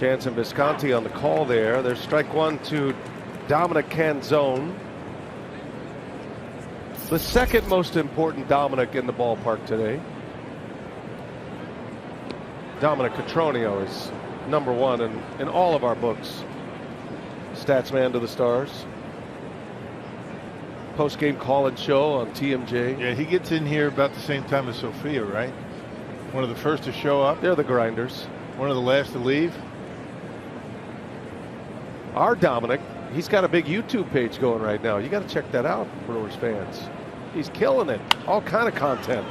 Jansen Visconti on the call there. There's strike one to Dominic Canzone. The second most important Dominic in the ballpark today. Dominic Cotroneo is number one in all of our books. Stats man to the stars. Post-game call-in show on TMJ. Yeah, he gets in here about the same time as Sophia, right? One of the first to show up. They're the grinders. One of the last to leave. Our Dominic, he's got a big YouTube page going right now. You got to check that out, Brewers fans. He's killing it. All kind of content.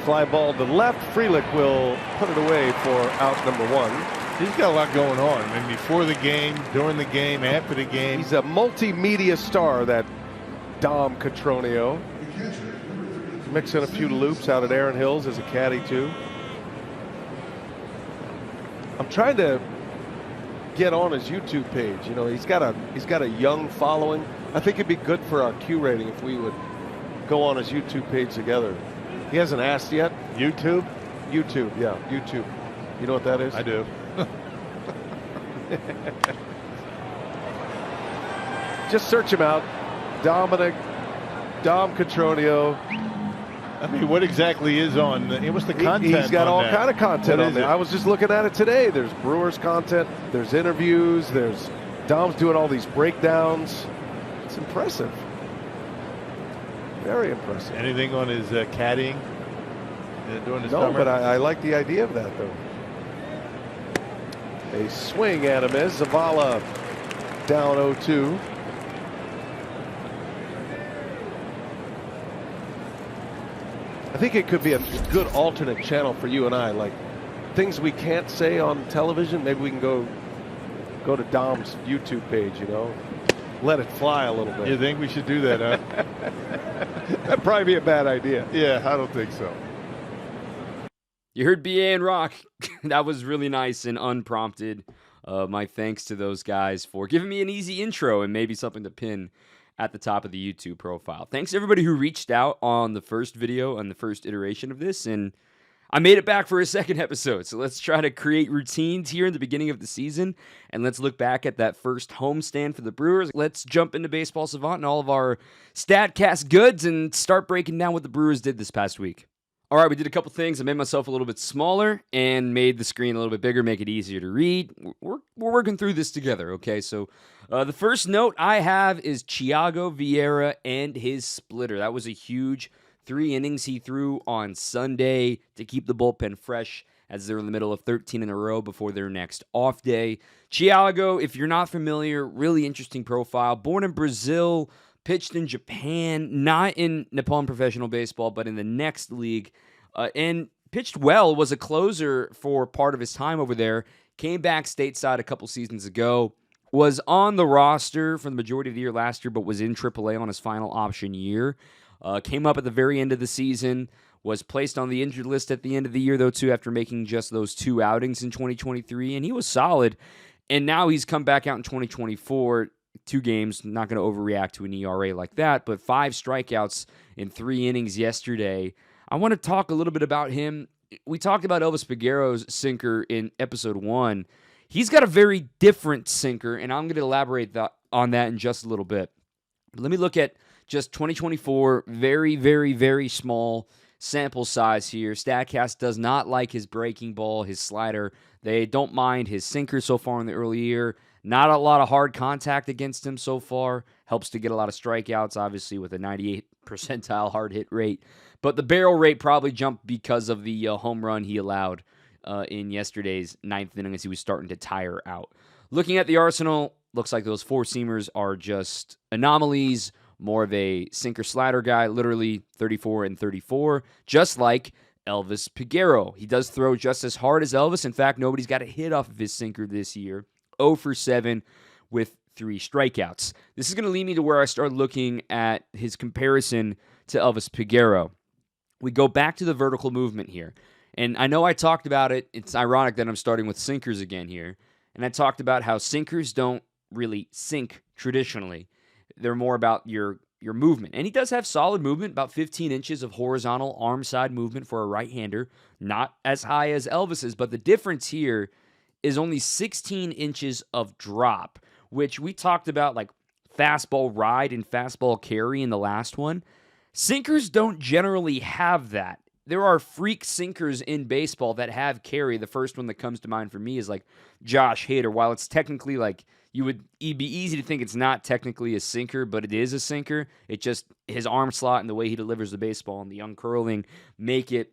Fly ball to left. Frelick will put it away for out number one. He's got a lot going on. I mean, before the game, during the game, after the game. He's a multimedia star, that Dom Cotroneo. Mixing a few loops out at Aaron Hills as a caddy too. I'm trying to get on his YouTube page. You know, he's got a young following. I think it'd be good for our Q rating if we would go on his YouTube page together. He hasn't asked yet. YouTube? YouTube, yeah, YouTube. You know what that is? I do. Just search him out. Dom Cotroneo. I mean, what exactly is on? What's the content? He's got all that? kind of content What on there. I was just looking at it today. There's Brewers content. There's interviews. There's Dom's doing all these breakdowns. It's impressive. Very impressive. Anything on his caddying during the No, summer? but I like the idea of that, though. A swing at him is Zavala down 0-2. I think it could be a good alternate channel for you and I, like things we can't say on television. Maybe we can go to Dom's YouTube page, you know, let it fly a little bit. You think we should do that, huh? That'd probably be a bad idea. Yeah, I don't think so. You heard BA and Rock. That was really nice and unprompted. My thanks to those guys for giving me an easy intro and maybe something to pin at the top of the YouTube profile. Thanks to everybody who reached out on the first video, on the first iteration of this, and I made it back for a second episode. So let's try to create routines here in the beginning of the season, and let's look back at that first homestand for the Brewers. Let's jump into Baseball Savant and all of our StatCast goods and start breaking down what the Brewers did this past week. All right, we did a couple things. I made myself a little bit smaller and made the screen a little bit bigger, make it easier to read. We're working through this together, okay? So the first note I have is Thiago Vieira and his splitter. That was a huge 3 innings he threw on Sunday to keep the bullpen fresh as they're in the middle of 13 in a row before their next off day. Thiago, if you're not familiar, really interesting profile. Born in Brazil, pitched in Japan, not in Nippon Professional Baseball, but in the next league, and pitched well, was a closer for part of his time over there, came back stateside a couple seasons ago, was on the roster for the majority of the year last year, but was in AAA on his final option year, came up at the very end of the season, was placed on the injured list at the end of the year, though, too, after making just those 2 outings in 2023, and he was solid, and now he's come back out in 2024, 2 games, not going to overreact to an ERA like that, but 5 strikeouts in 3 innings yesterday. I want to talk a little bit about him. We talked about Elvis Peguero's sinker in episode 1. He's got a very different sinker, and I'm going to elaborate on that in just a little bit. But let me look at just 2024, very, very, very small sample size here. StatCast does not like his breaking ball, his slider. They don't mind his sinker so far in the early year. Not a lot of hard contact against him so far. Helps to get a lot of strikeouts, obviously, with a 98 percentile hard hit rate. But the barrel rate probably jumped because of the home run he allowed in yesterday's 9th inning as he was starting to tire out. Looking at the arsenal, looks like those 4-seamers are just anomalies. More of a sinker-slider guy, literally 34 and 34, just like Elvis Peguero. He does throw just as hard as Elvis. In fact, nobody's got a hit off of his sinker this year. 0 for 7 with 3 strikeouts. This is going to lead me to where I start looking at his comparison to Elvis Peguero. We go back to the vertical movement here. And I know I talked about it. It's ironic that I'm starting with sinkers again here. And I talked about how sinkers don't really sink traditionally. They're more about your movement. And he does have solid movement, about 15 inches of horizontal arm side movement for a right-hander. Not as high as Elvis's, but the difference here is only 16 inches of drop, which we talked about like fastball ride and fastball carry in the last one. Sinkers don't generally have that. There are freak sinkers in baseball that have carry. The first one that comes to mind for me is like Josh Hader. While it's technically like it'd be easy to think it's not technically a sinker, but it is a sinker. It just, his arm slot and the way he delivers the baseball and the uncurling make it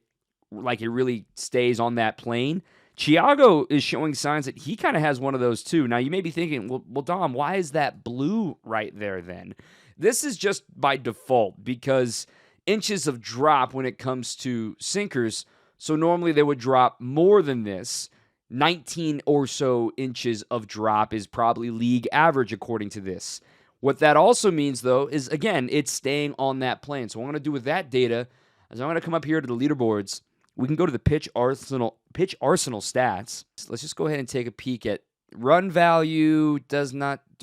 like it really stays on that plane. Thiago is showing signs that he kind of has one of those too. Now, you may be thinking, well, Dom, why is that blue right there then? This is just by default because inches of drop when it comes to sinkers. So normally they would drop more than this. 19 or so inches of drop is probably league average according to this. What that also means, though, is, again, it's staying on that plane. So what I'm going to do with that data is I'm going to come up here to the leaderboards. We can go to the pitch arsenal stats. Let's just go ahead and take a peek at run value. Do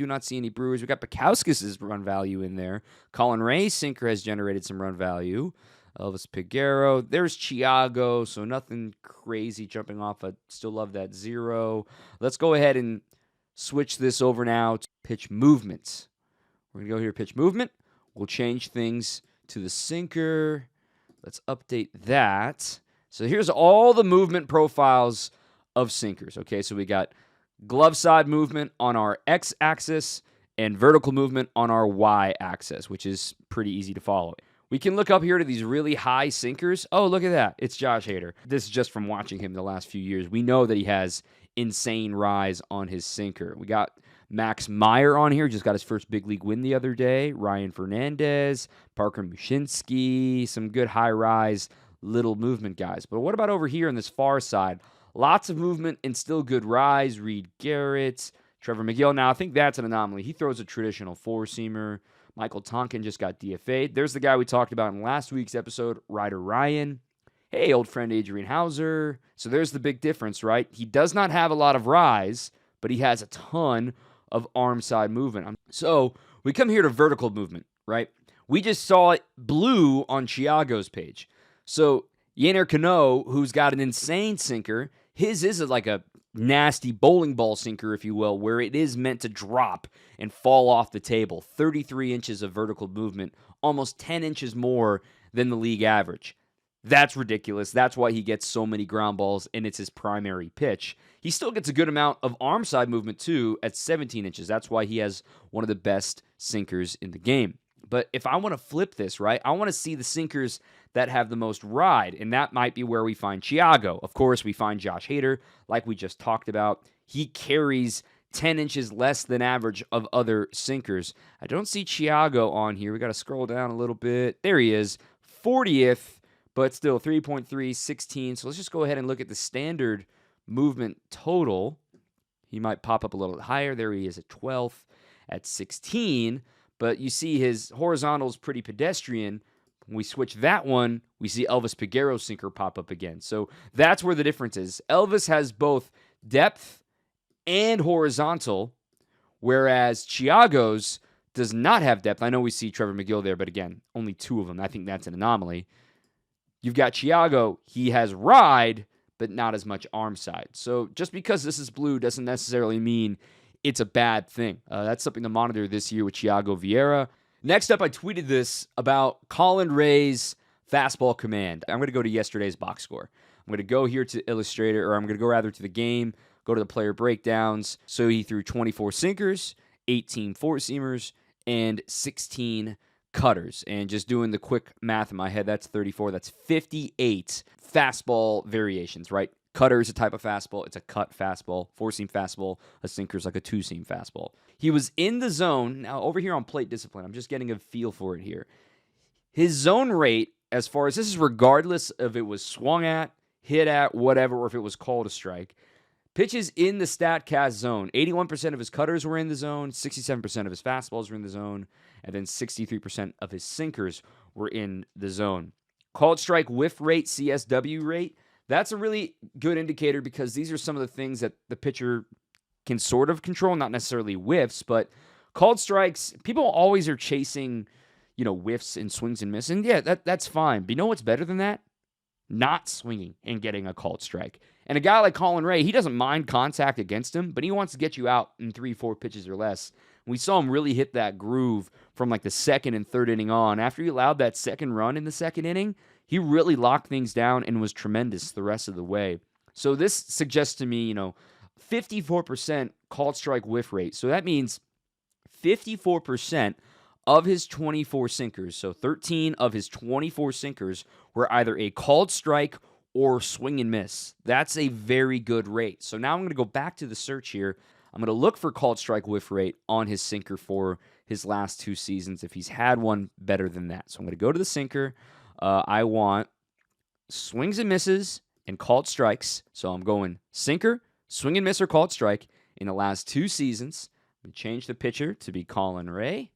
not see any Brewers. We got Bukowskis' run value in there. Colin Ray's sinker has generated some run value. Elvis Peguero. There's Thiago, so nothing crazy jumping off. I still love that 0. Let's go ahead and switch this over now to pitch movement. We're going to go here, pitch movement. We'll change things to the sinker. Let's update that. So here's all the movement profiles of sinkers. Okay, so we got glove side movement on our x-axis and vertical movement on our y-axis, which is pretty easy to follow. We can look up here to these really high sinkers. Oh, look at that. It's Josh Hader. This is just from watching him the last few years. We know that he has insane rise on his sinker. We got Max Meyer on here. Just got his first big league win the other day. Ryan Fernandez, Parker Mushinski, some good high rise, little movement guys. But what about over here on this far side? Lots of movement and still good rise. Reed Garrett, Trevor McGill. Now, I think that's an anomaly. He throws a traditional four-seamer. Michael Tonkin just got DFA'd. There's the guy we talked about in last week's episode, Ryder Ryan. Hey, old friend Adrian Hauser. So there's the big difference, right? He does not have a lot of rise, but he has a ton of arm side movement. So we come here to vertical movement, right? We just saw it blue on Thiago's page. So Yennier Cano, who's got an insane sinker, his is like a nasty bowling ball sinker, if you will, where it is meant to drop and fall off the table. 33 inches of vertical movement, almost 10 inches more than the league average. That's ridiculous. That's why he gets so many ground balls, and it's his primary pitch. He still gets a good amount of arm side movement, too, at 17 inches. That's why he has one of the best sinkers in the game. But if I want to flip this, right, I want to see the sinkers that have the most ride, and that might be where we find Thiago. Of course, we find Josh Hader, like we just talked about. He carries 10 inches less than average of other sinkers. I don't see Thiago on here. We got to scroll down a little bit. There he is, 40th, but still 3.3, 16. So let's just go ahead and look at the standard movement total. He might pop up a little higher. There he is at 12th, at 16. But you see his horizontal is pretty pedestrian. When we switch that one, we see Elvis Peguero's sinker pop up again. So that's where the difference is. Elvis has both depth and horizontal, whereas Thiago's does not have depth. I know we see Trevor McGill there, but again, only 2 of them. I think that's an anomaly. You've got Thiago. He has ride, but not as much arm side. So just because this is blue doesn't necessarily mean it's a bad thing. That's something to monitor this year with Thiago Vieira. Next up, I tweeted this about Colin Ray's fastball command. I'm going to go to yesterday's box score. I'm going to go here to Illustrator, or I'm going to go rather to the game, go to the player breakdowns. So he threw 24 sinkers, 18 four-seamers, and 16 cutters. And just doing the quick math in my head, that's 34. That's 58 fastball variations, right? Cutter is a type of fastball. It's a cut fastball. Four-seam fastball. A sinker is like a two-seam fastball. He was in the zone. Now, over here on plate discipline, I'm just getting a feel for it here. His zone rate, as far as this is regardless if it was swung at, hit at, whatever, or if it was called a strike, pitches in the StatCast zone. 81% of his cutters were in the zone. 67% of his fastballs were in the zone. And then 63% of his sinkers were in the zone. Called strike whiff rate, CSW rate, that's a really good indicator because these are some of the things that the pitcher can sort of control, not necessarily whiffs, but called strikes, people always are chasing, whiffs and swings and misses. And yeah, that's fine. But you know what's better than that? not swinging and getting a called strike. And a guy like Colin Ray, he doesn't mind contact against him, but he wants to get you out in 3-4 pitches or less. We saw him really hit that groove from like the second and third inning on. After he allowed that second run in the second inning, he really locked things down and was tremendous the rest of the way. So this suggests to me, 54% called strike whiff rate. So that means 54% of his 24 sinkers, so 13 of his 24 sinkers were either a called strike or swing and miss. That's a very good rate. So now I'm going to go back to the search here. I'm going to look for called strike whiff rate on his sinker for his last 2 seasons if he's had one better than that. So I'm going to go to the sinker. I want swings and misses and called strikes. So I'm going sinker, swing and miss, or called strike in the last 2 seasons. I'm going to change the pitcher to be Colin Ray.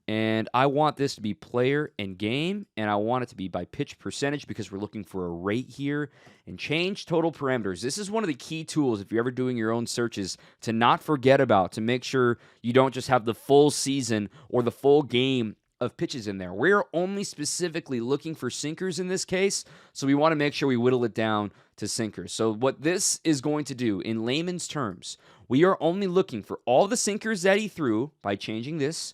And I want this to be player and game, and I want it to be by pitch percentage because we're looking for a rate here. And change total parameters. This is one of the key tools if you're ever doing your own searches to not forget about, to make sure you don't just have the full season or the full game of pitches in there. We're only specifically looking for sinkers in this case, so we want to make sure we whittle it down to sinkers. So what this is going to do, in layman's terms, we are only looking for all the sinkers that he threw by changing this.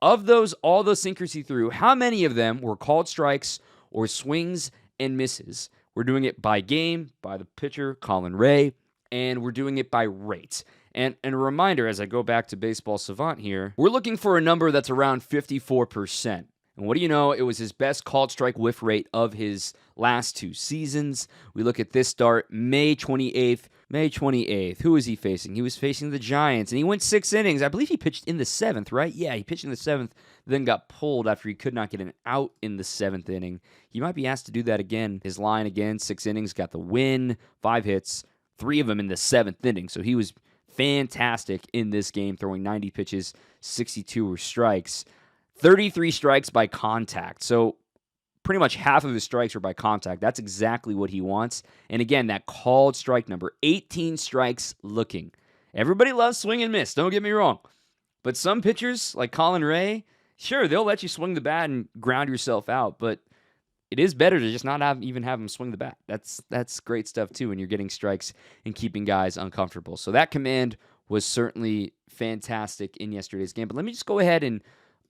Of those, all those sinkers he threw, how many of them were called strikes or swings and misses? We're doing it by game, by the pitcher, Colin Ray, and we're doing it by rate. And a reminder, as I go back to Baseball Savant here, we're looking for a number that's around 54%. And what do you know? It was his best called strike whiff rate of his last 2 seasons. We look at this start, May 28th. Who was he facing? He was facing the Giants, and he went 6 innings. I believe he pitched in the 7th, right? Yeah, he pitched in the 7th, then got pulled after he could not get an out in the 7th inning. He might be asked to do that again. His line again, 6 innings, got the win, 5 hits, 3 of them in the 7th inning. So he was fantastic in this game, throwing 90 pitches, 62 were strikes. 33 strikes by contact. So pretty much half of his strikes were by contact. That's exactly what he wants. And again, that called strike number, 18 strikes looking. Everybody loves swing and miss, don't get me wrong. But some pitchers, like Colin Ray, sure, they'll let you swing the bat and ground yourself out, but it is better to just not even have him swing the bat. That's great stuff too, when you're getting strikes and keeping guys uncomfortable. So that command was certainly fantastic in yesterday's game. But let me just go ahead and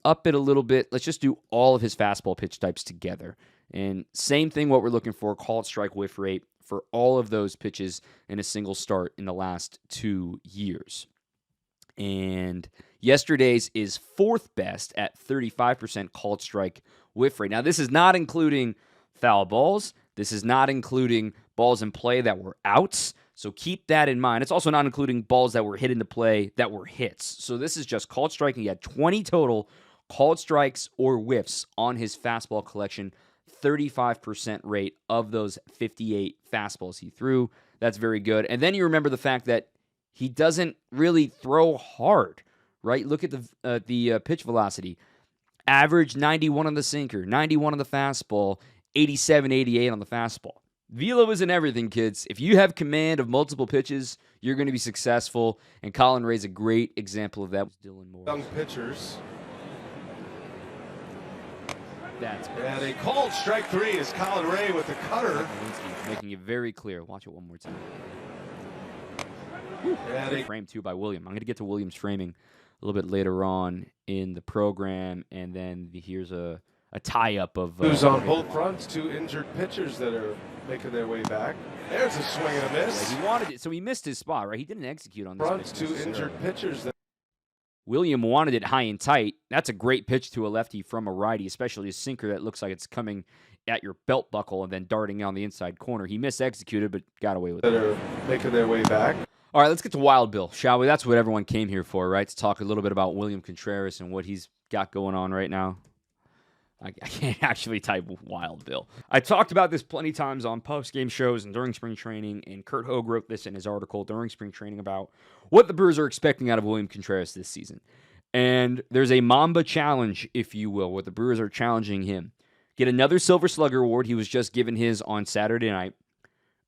up it a little bit. Let's just do all of his fastball pitch types together. And same thing, what we're looking for, called strike whiff rate for all of those pitches in a single start in the last 2 years. And yesterday's is 4th best at 35% called strike whiff rate. Now, this is not including foul balls. This is not including balls in play that were outs. So keep that in mind. It's also not including balls that were hit into play that were hits. So this is just called strike. He had 20 total called strikes or whiffs on his fastball collection, 35% rate of those 58 fastballs he threw. That's very good. And then you remember the fact that he doesn't really throw hard, right? Look at the pitch velocity. Average 91 on the sinker, 91 on the fastball, 87, 88 on the fastball. Velo isn't everything, kids. If you have command of multiple pitches, you're going to be successful. And Colin Ray's a great example of that. Dylan Moore. Young pitchers. That's good. And a called strike 3 is Colin Ray with the cutter. Making it very clear. Watch it one more time. And Frame 2 by William. I'm going to get to William's framing a little bit later on in the program. And then here's a tie-up of... who's on both fronts, 2 injured pitchers that are making their way back. There's a swing and a miss. He wanted it, so he missed his spot, right? He didn't execute on this. Fronts, 2 injured pitchers. William wanted it high and tight. That's a great pitch to a lefty from a righty, especially a sinker that looks like it's coming at your belt buckle and then darting on the inside corner. He misexecuted, but got away with it. That are making their way back. All right, let's get to Wild Bill, shall we? That's what everyone came here for, right? To talk a little bit about William Contreras and what he's got going on right now. I can't actually type Wild Bill. I talked about this plenty times on post-game shows and during spring training, and Kurt Hogue wrote this in his article during spring training about what the Brewers are expecting out of William Contreras this season. And there's a Mamba challenge, if you will, where the Brewers are challenging him. Get another Silver Slugger award. He was just given his on Saturday night.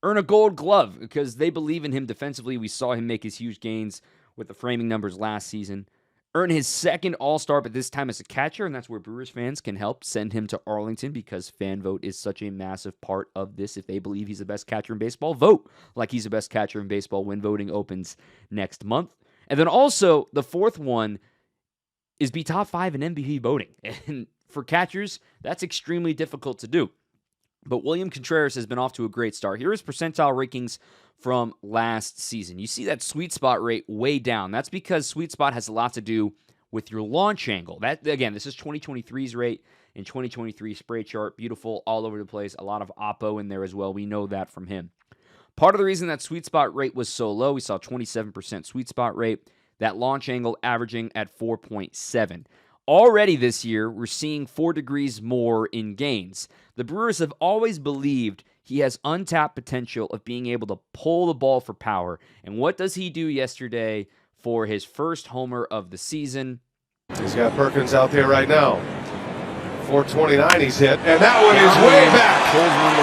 Earn a Gold Glove because they believe in him defensively. We saw him make his huge gains with the framing numbers last season. earn his second All-Star, but this time as a catcher, and that's where Brewers fans can help send him to Arlington because fan vote is such a massive part of this. If they believe he's the best catcher in baseball, vote like he's the best catcher in baseball when voting opens next month. And then also, the fourth one is be top 5 in MVP voting. And for catchers, that's extremely difficult to do. But William Contreras has been off to a great start. Here is percentile rankings from last season. You see that sweet spot rate way down. That's because sweet spot has a lot to do with your launch angle. That, again, this is 2023's rate and 2023 spray chart. Beautiful, all over the place. A lot of oppo in there as well. We know that from him. Part of the reason that sweet spot rate was so low, we saw 27% sweet spot rate, that launch angle averaging at 4.7. Already this year, we're seeing 4 degrees more in gains. The Brewers have always believed he has untapped potential of being able to pull the ball for power. And what does he do yesterday for his first homer of the season? He's got Perkins out there right now. 429 he's hit, and that one is way back.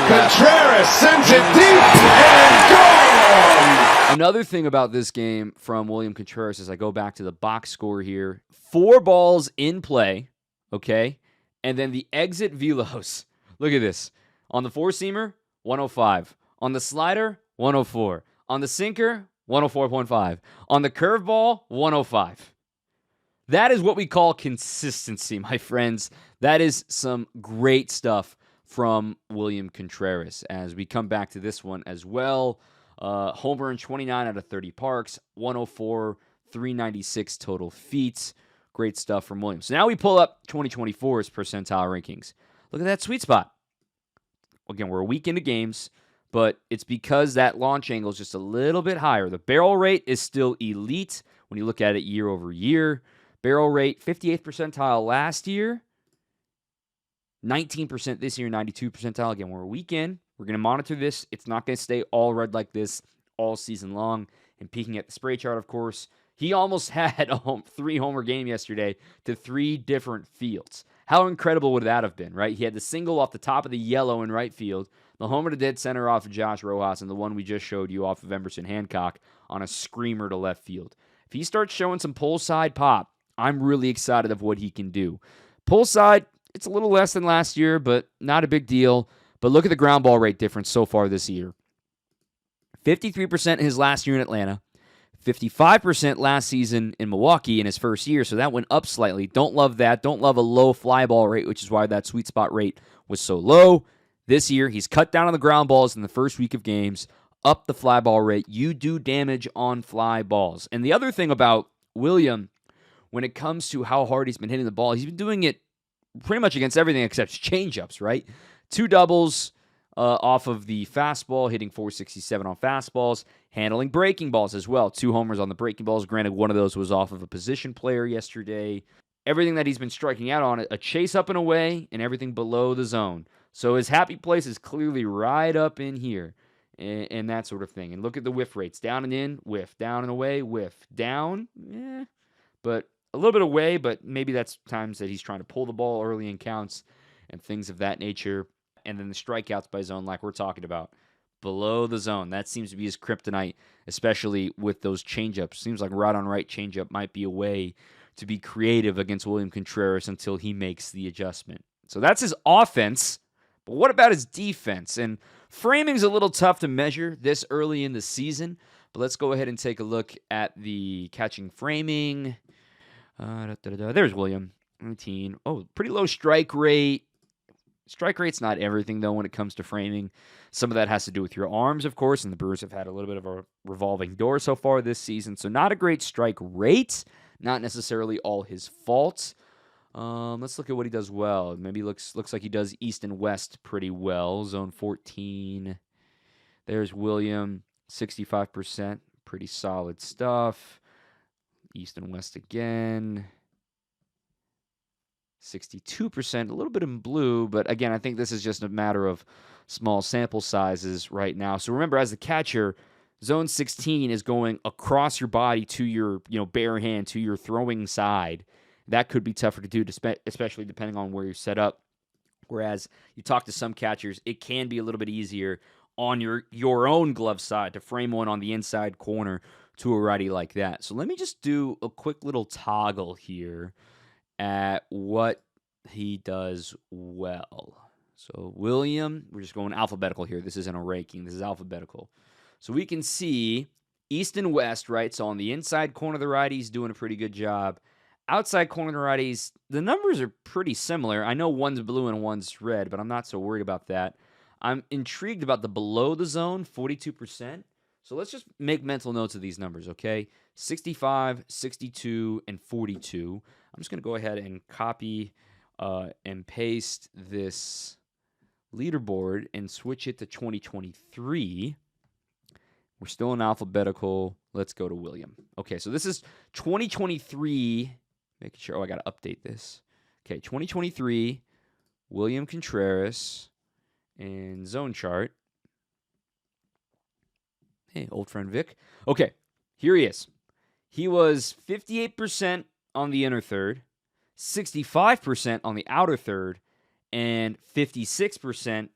Contreras sends it deep and gone! Another thing about this game from William Contreras, as I go back to the box score here, 4 balls in play, okay? And then the exit velos. Look at this. On the four-seamer, 105. On the slider, 104. On the sinker, 104.5. On the curveball, 105. That is what we call consistency, my friends. That is some great stuff from William Contreras. As we come back to this one as well, homer in 29 out of 30 parks, 104, 396 total feet. Great stuff from Williams. So now we pull up 2024's percentile rankings. Look at that sweet spot. Again, we're a week into games, but it's because that launch angle is just a little bit higher. The barrel rate is still elite when you look at it year over year. Barrel rate, 58th percentile last year, 19% this year, 92 percentile. Again, we're a week in. We're going to monitor this. It's not going to stay all red like this all season long. And peeking at the spray chart, of course, he almost had a 3-homer game yesterday to 3 different fields. How incredible would that have been, right? He had the single off the top of the yellow in right field, the homer to dead center off of Josh Rojas, and the one we just showed you off of Emerson Hancock on a screamer to left field. If he starts showing some pull side pop, I'm really excited of what he can do. Pull side, it's a little less than last year, but not a big deal. But look at the ground ball rate difference so far this year. 53% in his last year in Atlanta. 55% last season in Milwaukee in his first year, so that went up slightly. Don't love that. Don't love a low fly ball rate, which is why that sweet spot rate was so low. This year, he's cut down on the ground balls in the first week of games, up the fly ball rate. You do damage on fly balls. And the other thing about William, when it comes to how hard he's been hitting the ball, he's been doing it pretty much against everything except changeups, right? 2 doubles off of the fastball, hitting 467 on fastballs, handling breaking balls as well. 2 homers on the breaking balls. Granted, one of those was off of a position player yesterday. Everything that he's been striking out on, a chase up and away, and everything below the zone. So his happy place is clearly right up in here, and that sort of thing. And look at the whiff rates. Down and in, whiff. Down and away, whiff. Down, but a little bit away, but maybe that's times that he's trying to pull the ball early in counts and things of that nature. And then the strikeouts by zone, like we're talking about, below the zone. That seems to be his kryptonite, especially with those changeups. Seems like right on right changeup might be a way to be creative against William Contreras until he makes the adjustment. So that's his offense. But what about his defense? And framing's a little tough to measure this early in the season. But let's go ahead and take a look at the catching framing. There's William. 19. Oh, pretty low strike rate. Strike rate's not everything, though, when it comes to framing. Some of that has to do with your arms, of course, and the Brewers have had a little bit of a revolving door so far this season. So not a great strike rate. Not necessarily all his fault. Let's look at what he does well. Maybe looks like he does east and west pretty well. Zone 14. There's William, 65%. Pretty solid stuff. East and west again. 62%, a little bit in blue, but again, I think this is just a matter of small sample sizes right now. So remember, as the catcher, zone 16 is going across your body to your bare hand, to your throwing side. That could be tougher to do, especially depending on where you're set up. Whereas you talk to some catchers, it can be a little bit easier on your own glove side to frame one on the inside corner to a righty like that. So let me just do a quick little toggle here at what he does well. So William, we're just going alphabetical here. This isn't a ranking. This is alphabetical. So we can see East and West, right? So on the inside corner of the righties, doing a pretty good job. Outside corner of the righties, the numbers are pretty similar. I know one's blue and one's red, but I'm not so worried about that. I'm intrigued about the below the zone, 42%. So let's just make mental notes of these numbers, okay? 65, 62, and 42. I'm just going to go ahead and copy and paste this leaderboard and switch it to 2023. We're still in alphabetical. Let's go to William. Okay, so this is 2023. Making sure, I got to update this. Okay, 2023, William Contreras and zone chart. Hey, old friend Vic. Okay, here he is. He was 58% on the inner third, 65% on the outer third, and 56%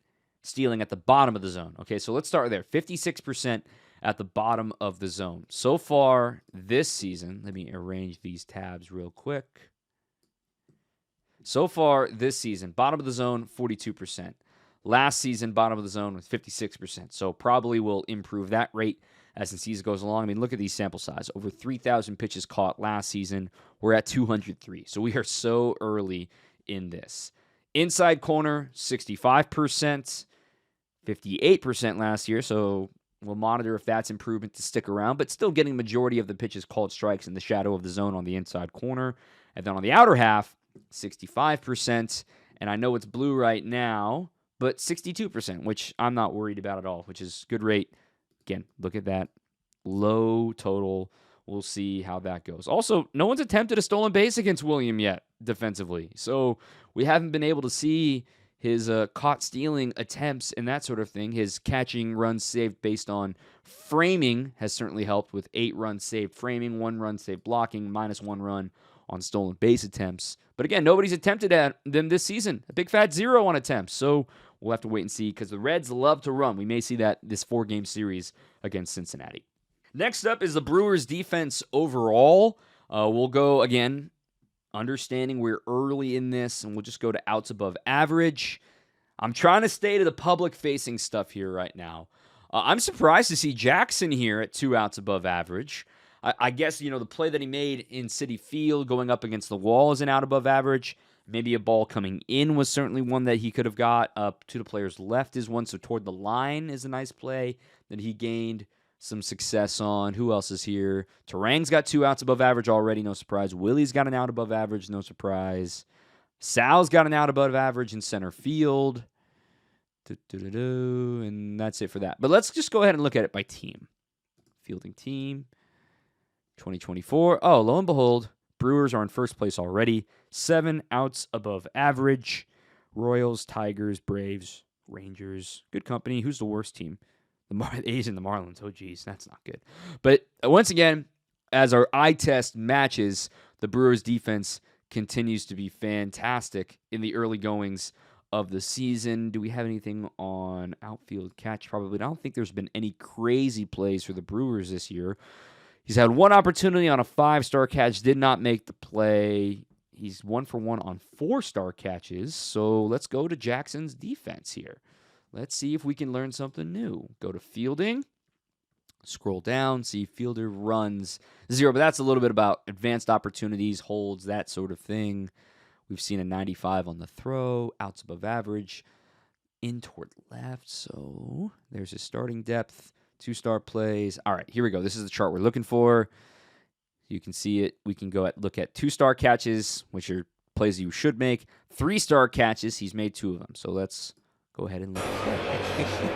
stealing at the bottom of the zone. Okay, so let's start there. 56% at the bottom of the zone. So far this season, let me arrange these tabs real quick. So far this season, bottom of the zone, 42%. Last season, bottom of the zone was 56%. So probably will improve that rate as the season goes along. I mean, look at these sample size. Over 3,000 pitches caught last season. We're at 203. So we are so early in this. Inside corner, 65%, 58% last year. So we'll monitor if that's improvement to stick around, but still getting majority of the pitches called strikes in the shadow of the zone on the inside corner. And then on the outer half, 65%. And I know it's blue right now, but 62%, which I'm not worried about at all, which is good rate. Again, look at that low total. We'll see how that goes. Also, no one's attempted a stolen base against William yet defensively. So we haven't been able to see his caught stealing attempts and that sort of thing. His catching runs saved based on framing has certainly helped with 8 runs saved framing, 1 run saved blocking, -1 run on stolen base attempts. But again, nobody's attempted at them this season. A big fat 0 on attempts. So we'll have to wait and see because the Reds love to run. We may see that this 4-game series against Cincinnati. Next up is the Brewers' defense overall. We'll go, again, understanding we're early in this, and we'll just go to outs above average. I'm trying to stay to the public-facing stuff here right now. I'm surprised to see Jackson here at 2 outs above average. I guess, the play that he made in Citi Field going up against the wall is an out above average. Maybe a ball coming in was certainly one that he could have got. Up to the player's left is one, so toward the line is a nice play that he gained some success on. Who else is here? Terang's got 2 outs above average already, no surprise. Willie's got an out above average, no surprise. Sal's got an out above average in center field. And that's it for that. But let's just go ahead and look at it by team. Fielding team. 2024. Oh, lo and behold, Brewers are in first place already. 7 outs above average. Royals, Tigers, Braves, Rangers. Good company. Who's the worst team? The A's and the Marlins. Oh, geez, that's not good. But once again, as our eye test matches, the Brewers' defense continues to be fantastic in the early goings of the season. Do we have anything on outfield catch? Probably. I don't think there's been any crazy plays for the Brewers this year. He's had 1 opportunity on a 5-star catch, did not make the play. He's 1 for 1 on 4-star catches. So let's go to Jackson's defense here. Let's see if we can learn something new. Go to fielding. Scroll down, see fielder runs 0. But that's a little bit about advanced opportunities, holds, that sort of thing. We've seen a 95 on the throw, outs above average, in toward left. So there's his starting depth. 2-star plays. All right, here we go. This is the chart we're looking for. You can see it. We can look at 2-star catches, which are plays you should make. 3-star catches. He's made 2 of them. So let's go ahead and look at that.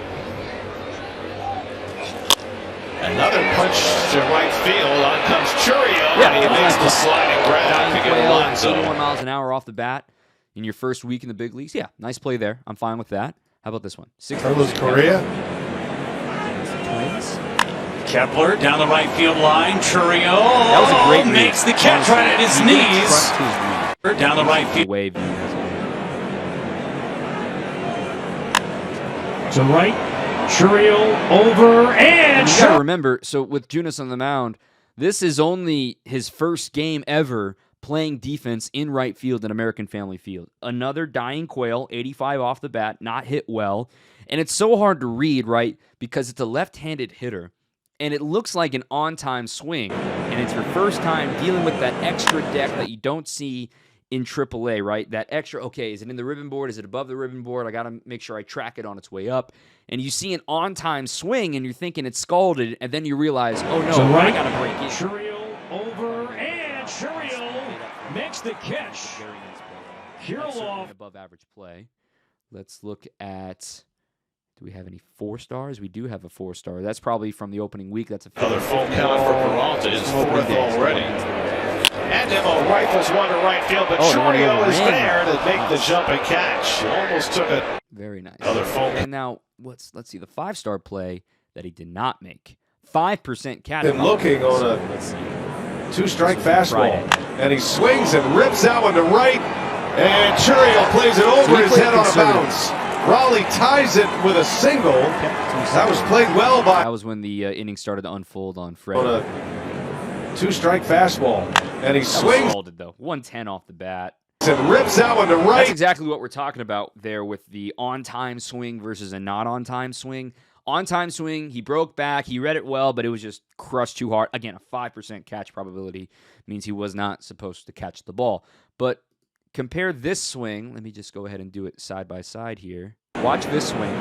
Another punch to right field. On comes Churio. Yeah, and he makes the sliding grab to get Alonso. 81 miles an hour off the bat in your first week in the big leagues. Yeah, nice play there. I'm fine with that. How about this one? Carlos Correa. Kepler down the right field line. Churio That was a great read. makes the catch right at his knees. Down the right field. Wave. To right. Churriel over and You got to remember, so with Junis on the mound, this is only his first game ever playing defense in right field at American Family Field. Another dying quail, 85 off the bat, not hit well. And it's so hard to read, right, because it's a left-handed hitter. And it looks like an on-time swing. And it's your first time dealing with that extra deck that you don't see in AAA, right? That extra, okay, is it in the ribbon board? Is it above the ribbon board? I got to make sure I track it on its way up. And you see an on-time swing, and you're thinking it's scalded, and then you realize, oh, no, I got to break in. Churriel over, and Churriel makes the catch. Kirilloff. Above average play. Let's look at, do we have any 4-stars? We do have a 4-star. That's probably from the opening week. That's a Another full count for Peralta, his fourth already. And Nimmo rifles one to right field, but Churriel is there to make the jump and catch. Almost took it. Very nice. Another full. And now, let's see, the 5-star play that he did not make. 5% catch. Been looking on So, a let's see. 2-strike Friday. fastball. And he swings and rips that one to right. And Churriel plays it over his head on a bounce. Raleigh ties it with a single. That was played well by That was when the inning started to unfold on on Fred. a 2-strike fastball. And he swings Scalded, though. 110 off the bat. and rips that one to That's right. exactly what we're talking about there with the on-time swing versus a not on-time swing. On-time swing, he broke back, he read it well, but it was just crushed too hard. Again, a 5% catch probability means he was not supposed to catch the ball. But compare this swing. Let me just go ahead and do it side by side here. Watch this swing.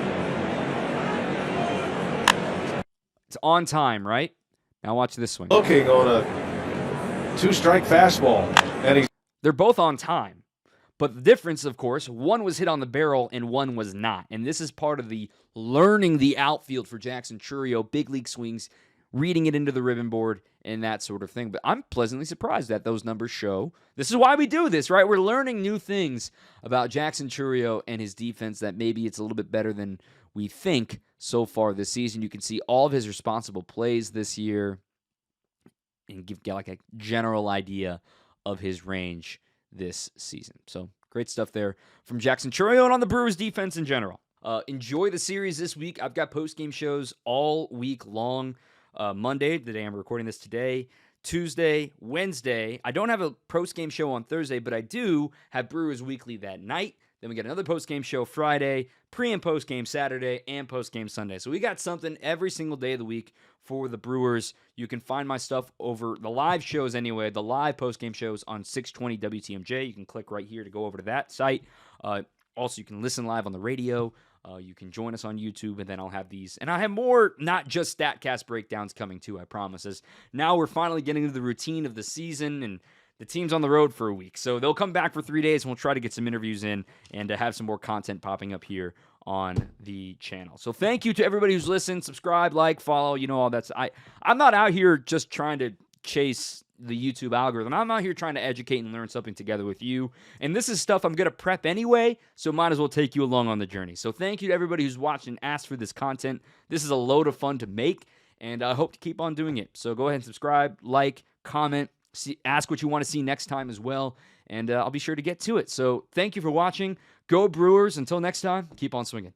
It's on time, right? Now watch this swing. Looking on a 2-strike fastball. And he They're both on time. But the difference, of course, one was hit on the barrel and one was not. And this is part of the learning the outfield for Jackson Churriel, big league swings, reading it into the ribbon board, and that sort of thing. But I'm pleasantly surprised that those numbers show. This is why we do this, right? We're learning new things about Jackson Churriel and his defense that maybe it's a little bit better than we think so far this season. You can see all of his responsible plays this year and get like a general idea of his range this season. So great stuff there from Jackson Churriel and on the Brewers defense in general. Enjoy the series this week. I've got post-game shows all week long. Monday, the day I'm recording this today, Tuesday, Wednesday. I don't have a post-game show on Thursday, but I do have Brewers Weekly that night. Then we get another post-game show Friday, pre- and post-game Saturday, and post-game Sunday. So we got something every single day of the week for the Brewers. You can find my stuff over the live shows anyway, the live post-game shows on 620 WTMJ. You can click right here to go over to that site. Also, you can listen live on the radio. You can join us on YouTube, and then I'll have these. And I have more, not just StatCast breakdowns coming too, I promise. As now we're finally getting into the routine of the season, and the team's on the road for a week. So they'll come back for 3 days, and we'll try to get some interviews in and to have some more content popping up here on the channel. So thank you to everybody who's listened, subscribe, like, follow, all that's. I'm not out here just trying to chase the YouTube algorithm. I'm out here trying to educate and learn something together with you. And this is stuff I'm going to prep anyway, so might as well take you along on the journey. So thank you to everybody who's watched and asked for this content. This is a load of fun to make, and I hope to keep on doing it. So go ahead and subscribe, like, comment, ask what you want to see next time as well, and I'll be sure to get to it. So thank you for watching. Go Brewers. Until next time, keep on swinging.